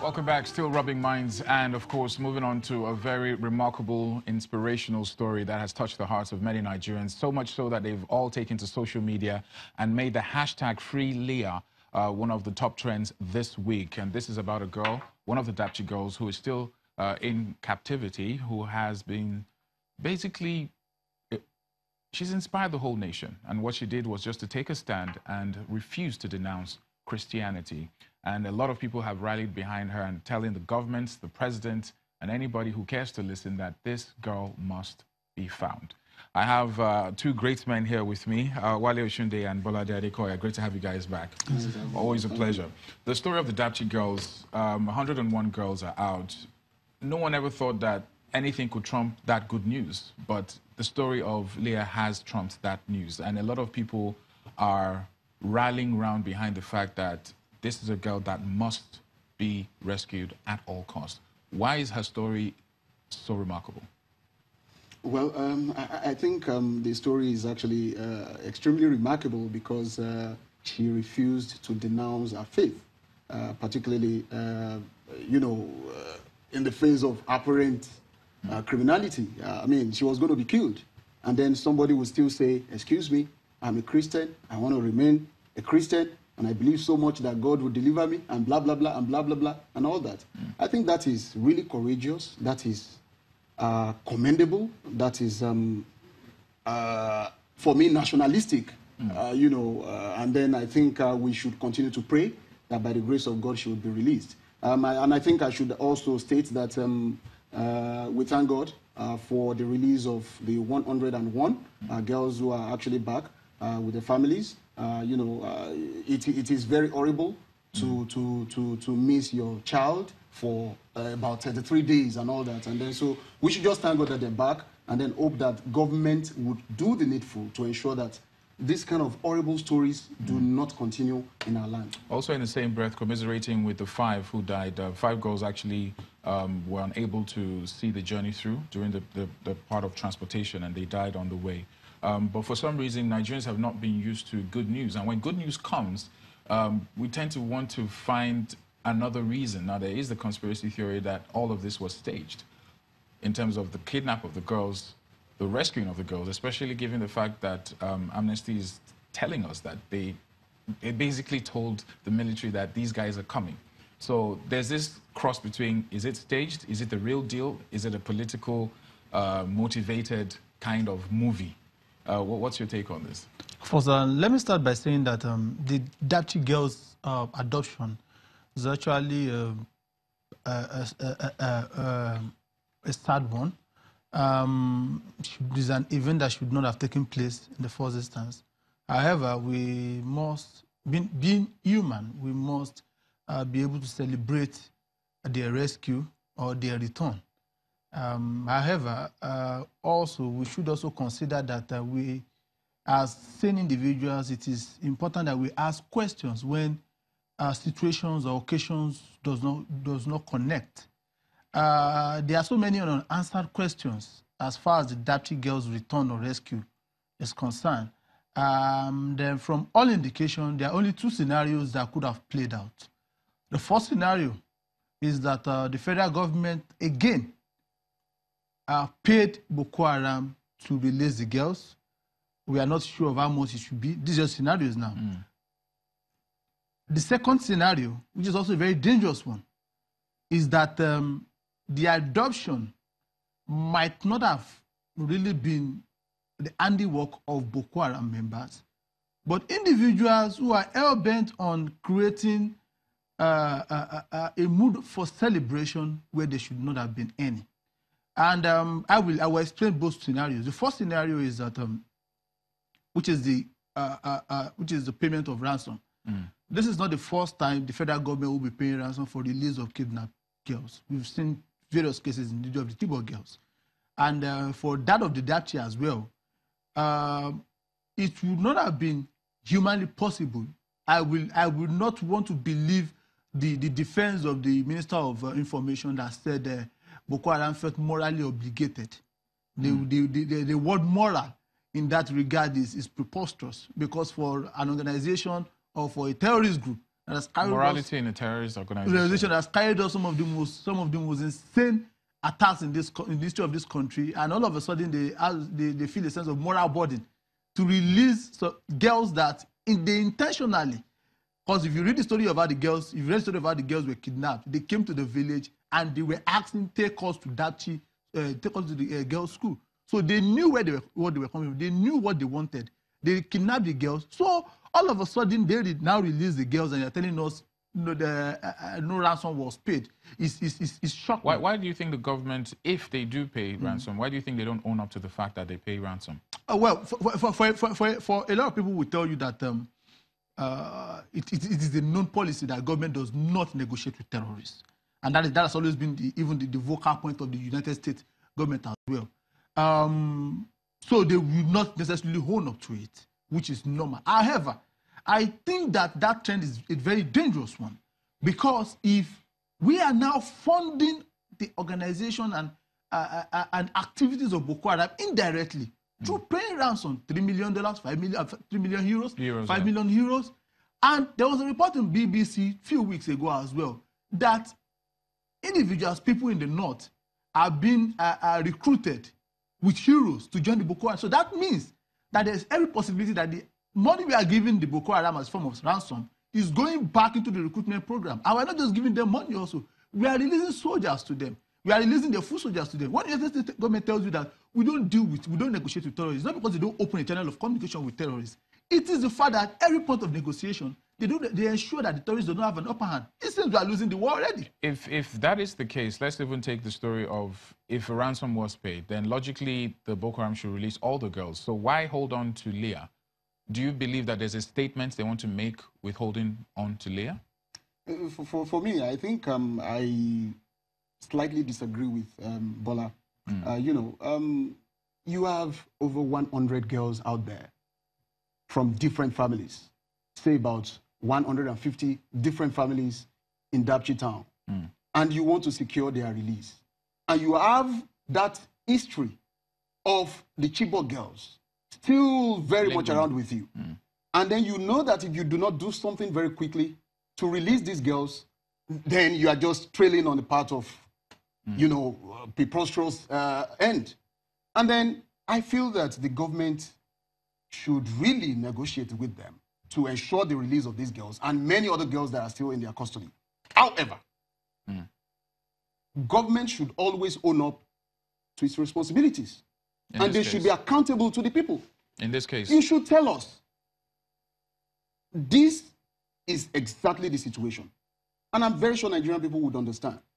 Welcome back, still rubbing minds, and of course moving on to a very remarkable, inspirational story that has touched the hearts of many Nigerians, so much so that they've all taken to social media and made the hashtag #FreeLeah one of the top trends this week. And this is about a girl, one of the Dapchi girls, who is still in captivity, who has been basically, she's inspired the whole nation. And what she did was just to take a stand and refuse to denounce Christianity. And a lot of people have rallied behind her and telling the governments, the president, and anybody who cares to listen that this girl must be found. I have two great men here with me, Wale Oshunde and Bolade Adekoya. Great to have you guys back. Always a pleasure. The story of the Dapchi girls, 101 girls are out. No one ever thought that anything could trump that good news, but the story of Leah has trumped that news. And a lot of people are rallying around behind the fact that this is a girl that must be rescued at all costs. Why is her story so remarkable? Well, I think the story is actually extremely remarkable because she refused to denounce her faith, particularly, in the face of apparent criminality. I mean, she was going to be killed. And then somebody would still say, excuse me, I'm a Christian, I want to remain a Christian, and I believe so much that God will deliver me, and blah, blah, blah, and blah, blah, blah, and all that. I think that is really courageous. That is commendable. That is, for me, nationalistic, and then I think we should continue to pray that by the grace of God, she will be released. And I think I should also state that we thank God for the release of the 101 girls who are actually back with their families. It is very horrible to miss your child for about 33 days and all that. And then so we should just thank God that they're back and then hope that government would do the needful to ensure that these kind of horrible stories do not continue in our land. Also in the same breath, commiserating with the 5 who died. 5 girls actually were unable to see the journey through during the part of transportation, and they died on the way. But for some reason, Nigerians have not been used to good news. And when good news comes, we tend to want to find another reason. Now, there is the conspiracy theory that all of this was staged in terms of the kidnap of the girls, the rescuing of the girls, especially given the fact that Amnesty is telling us that they basically told the military that these guys are coming. So there's this cross between, is it staged? Is it the real deal? Is it a political motivated kind of movie? What's your take on this? First, let me start by saying that the Dapchi girls' adoption is actually a sad one. It is an event that should not have taken place in the first instance. However, we must, being human, we must be able to celebrate their rescue or their return. However, also we should also consider that we, as sane individuals, it is important that we ask questions when situations or occasions does not connect. There are so many unanswered questions as far as the Dapchi girls' return or rescue is concerned. Then, from all indication, there are only 2 scenarios that could have played out. The first scenario is that the federal government again paid Boko Haram to release the girls. We are not sure of how much it should be. These are scenarios now. The second scenario, which is also a very dangerous one, is that the adoption might not have really been the handiwork of Boko Haram members, but individuals who are hell-bent on creating a mood for celebration where there should not have been any. And I will explain both scenarios. The first scenario is that, which is the payment of ransom. This is not the first time the federal government will be paying ransom for the release of kidnapped girls. We've seen various cases in the of the Tibo girls, and for that of the Dapchi as well. It would not have been humanly possible. I would not want to believe the defense of the Minister of Information that said Boko Haram felt morally obligated. The word moral in that regard is preposterous, because for an organization or for a terrorist group that has carried morality in a terrorist organization that has carried out some of the most insane attacks in the history of this country, and all of a sudden they feel a sense of moral burden to release girls that they intentionally. Because if you read the story about the girls, were kidnapped, they came to the village and they were asking, take us to Dapchi, take us to the girls' school. So they knew what they were coming from. They knew what they wanted. They kidnapped the girls. So all of a sudden, they now release the girls and they're telling us no ransom was paid. It's shocking. Why do you think the government, if they do pay ransom, why do you think they don't own up to the fact that they pay ransom? Well, for a lot of people will tell you that it is a known policy that government does not negotiate with terrorists. And that has always been even the vocal point of the United States government as well. So they will not necessarily hold up to it, which is normal. However, I think that trend is a very dangerous one, because if we are now funding the organization and activities of Boko Haram indirectly through paying ransom, $3 million, 3 million euros, 5 million euros. And there was a report in BBC a few weeks ago as well that individuals, people in the north, are being recruited with euros to join the Boko Haram. So that means that there's every possibility that the money we are giving the Boko Haram as a form of ransom is going back into the recruitment program. And we're not just giving them money also. We are releasing soldiers to them. We are releasing the foot soldiers to them. When the United States government tells you that we don't negotiate with terrorists, it's not because they don't open a channel of communication with terrorists. It is the fact that at every point of negotiation, they ensure that the terrorists do not have an upper hand. It seems we are losing the war already. If that is the case, let's even take the story of if a ransom was paid, then logically the Boko Haram should release all the girls. So why hold on to Leah? Do you believe that there's a statement they want to make with holding on to Leah? For me, I think I slightly disagree with Bola. You have over 100 girls out there from different families, say about 150 different families in Dapchi town, and you want to secure their release. And you have that history of the Chibok girls still very much around with you. And then you know that if you do not do something very quickly to release these girls, then you are just trailing on the part of, preposterous end. And then I feel that the government should really negotiate with them to ensure the release of these girls and many other girls that are still in their custody. However, government should always own up to its responsibilities. And they should be accountable to the people. In this case, you should tell us, this is exactly the situation. And I'm very sure Nigerian people would understand.